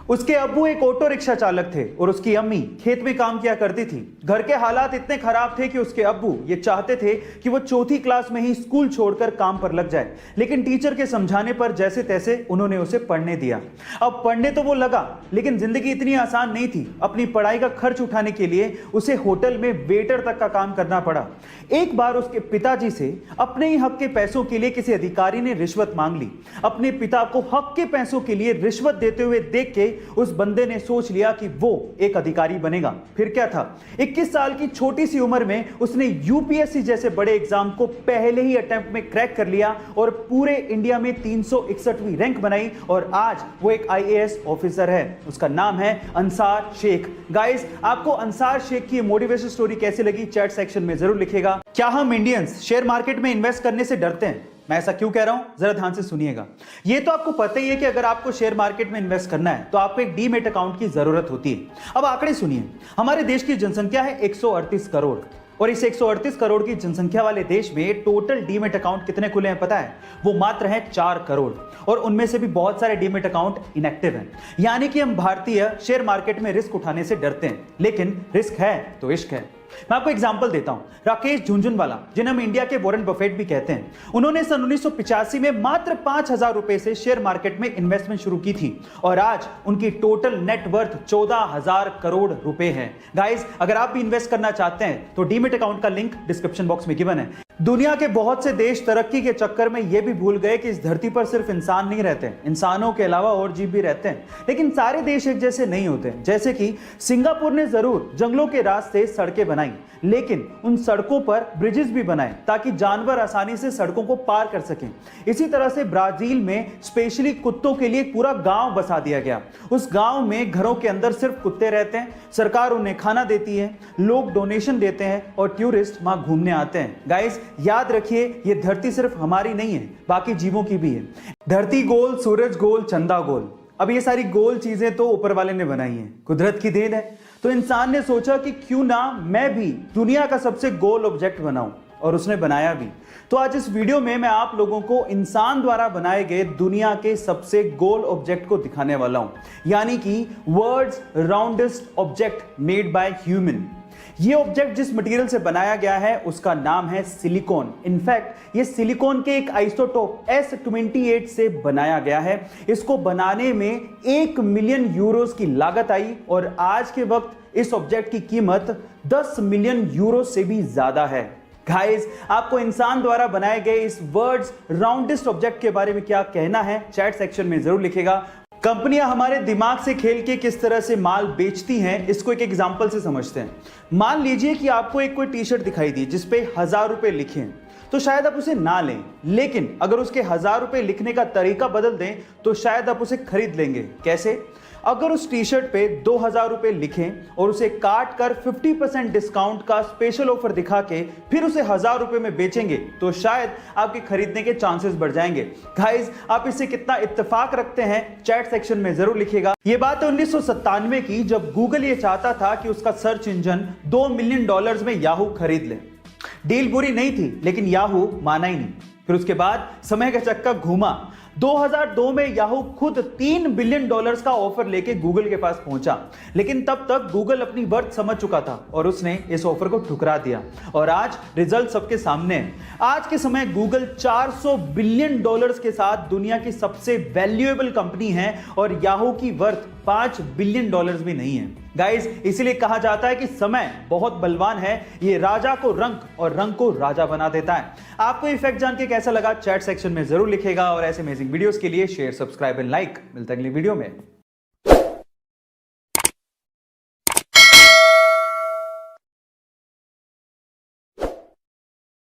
उसके अब्बू एक ऑटो रिक्शा चालक थे और उसकी अम्मी खेत में काम किया करती थी। घर के हालात इतने खराब थे कि उसके अब्बू ये चाहते थे कि वो चौथी क्लास में ही स्कूल छोड़कर काम पर लग जाए, लेकिन टीचर के समझाने पर जैसे तैसे उन्होंने उसे पढ़ने दिया। अब पढ़ने तो वो लगा, लेकिन जिंदगी इतनी आसान नहीं थी। अपनी पढ़ाई का खर्च उठाने के लिए उसे होटल में वेटर तक का काम करना पड़ा। एक बार उसके पिताजी से अपने ही हक के पैसों के लिए किसी अधिकारी ने रिश्वत मांग ली। अपने पिता को हक के पैसों के लिए रिश्वत देते हुए देख के उस बंदे ने सोच लिया कि वो एक अधिकारी बनेगा। फिर क्या था, 21 साल की छोटी सी उम्र में उसने यूपीएससी जैसे बड़े एग्जाम को पहले ही अटेम्प्ट में क्रैक कर लिया और पूरे इंडिया में 361वीं रैंक बनाई और आज वो एक आईएएस ऑफिसर है। उसका नाम है अंसार शेख। गाइस, आपको अंसार शेख की मोटिवेशन स्टोरी कैसी लगी चैट सेक्शन में जरूर लिखेगा। क्या हम इंडियंस शेयर मार्केट में इन्वेस्ट करने से डरते हैं? मैं ऐसा क्यों कह रहा हूं, जरा ध्यान से सुनिएगा। ये तो आपको पता ही है कि अगर आपको शेयर मार्केट में इन्वेस्ट करना है तो आपको एक डीमैट अकाउंट की जरूरत होती है। अब आंकड़े सुनिए, हमारे देश की जनसंख्या है 138 करोड़ और इस 138 करोड़ की जनसंख्या वाले देश में टोटल डीमैट अकाउंट कितने खुले हैं पता है? वो मात्र हैं 4 करोड़ और उनमें से भी बहुत सारे डीमैट अकाउंट इनएक्टिव हैं। यानी कि हम भारतीय शेयर मार्केट में रिस्क उठाने से डरते हैं, लेकिन रिस्क है तो इश्क है। मैं आपको एग्जांपल देता हूं। राकेश झुनझुनवाला, जिन्हें हम इंडिया के वॉरेन बफेट भी कहते हैं, उन्होंने सन 1985 में मात्र 5,000 रुपए से शेयर मार्केट में इन्वेस्टमेंट शुरू की थी और आज उनकी टोटल नेट वर्थ 14,000 करोड़ रुपए है। गाइस, अगर आप भी इन्वेस्ट करना चाहते हैं तो डीमैट अकाउंट का लिंक डिस्क्रिप्शन बॉक्स में गिवन है। दुनिया के बहुत से देश तरक्की के चक्कर में यह भी भूल गए कि इस धरती पर सिर्फ इंसान नहीं रहते, इंसानों के अलावा और जीव भी रहते हैं। लेकिन सारे देश एक जैसे नहीं होते। जैसे कि सिंगापुर ने जरूर जंगलों के रास्ते सड़कें बनाई, लेकिन उन सड़कों पर ब्रिजेस भी बनाए ताकि जानवर आसानी से सड़कों को पार कर सकें। इसी तरह से ब्राजील में स्पेशली कुत्तों के लिए एक पूरा गांव बसा दिया गया। उस गांव में घरों के अंदर सिर्फ कुत्ते रहते हैं, सरकार उन्हें खाना देती है, लोग डोनेशन देते हैं और टूरिस्ट वहां घूमने आते हैं। गाइस, याद रखिए, ये धरती सिर्फ हमारी नहीं है, बाकी जीवों की भी है। धरती गोल, सूरज गोल, चंदा गोल। अब ये सारी गोल चीजें तो ऊपर वाले ने बनाई हैं, कुदरत की देन है। तो इंसान ने सोचा कि क्यों ना मैं भी दुनिया का सबसे गोल ऑब्जेक्ट बनाऊं, और उसने बनाया भी। तो आज इस वीडियो में मैं आप लोगों को इंसान द्वारा बनाए गए दुनिया के सबसे गोल ऑब्जेक्ट को दिखाने वाला हूं, यानी कि world's roundest object made by human. ये ऑब्जेक्ट जिस मटेरियल से बनाया गया है उसका नाम है सिलिकॉन। इनफैक्ट ये सिलिकॉन के एक आइसोटोप S28 से बनाया गया है। इसको बनाने में 1 मिलियन यूरोस की लागत आई और आज के वक्त इस ऑब्जेक्ट की कीमत 10 मिलियन यूरो से भी ज्यादा है। गाइस, आपको इंसान द्वारा बनाए गए इस वर्ल्ड्स राउंडेस्ट ऑब्जेक्ट के बारे में क्या कहना है चैट सेक्शन में जरूर लिखेगा। कंपनियां हमारे दिमाग से खेल के किस तरह से माल बेचती हैं, इसको एक एग्जांपल से समझते हैं। मान लीजिए कि आपको एक कोई टी शर्ट दिखाई दी जिसपे 1,000 रुपए लिखे हैं, तो शायद आप उसे ना लें, लेकिन अगर उसके 1,000 रुपए लिखने का तरीका बदल दें तो शायद आप उसे खरीद लेंगे। कैसे? अगर उस टी शर्ट पे 2,000 रुपए लिखें और उसे काट कर 50% डिस्काउंट का स्पेशल ऑफर दिखा के फिर उसे 1,000 रुपए में बेचेंगे तो शायद आपके खरीदने के चांसेस बढ़ जाएंगे। गाइस, आप इससे कितना इत्तेफाक रखते हैं चैट सेक्शन में जरूर लिखिएगा। ये बात है 1997 की, जब गूगल ये चाहता था कि उसका सर्च इंजन $2 मिलियन में याहू खरीद ले। डील बुरी नहीं थी, लेकिन याहू माना ही नहीं। फिर उसके बाद समय का चक्का घूमा। 2002 में याहू खुद $3 बिलियन का ऑफर लेके गूगल के पास पहुंचा, लेकिन तब तक गूगल अपनी वर्थ समझ चुका था और उसने इस ऑफर को ठुकरा दिया। और आज रिजल्ट सबके सामने है। आज के समय गूगल $400 बिलियन के साथ दुनिया की सबसे वैल्यूएबल कंपनी है और याहू की वर्थ $5 बिलियन भी नहीं है। गाइस, इसीलिए कहा जाता है कि समय बहुत बलवान है, ये राजा को रंक और रंक को राजा बना देता है। आपको इफेक्ट जान के कैसा लगा चैट सेक्शन में जरूर लिखेगा और ऐसे अमेजिंग वीडियोस के लिए शेयर, सब्सक्राइब एंड लाइक। मिलते हैं अगली वीडियो में।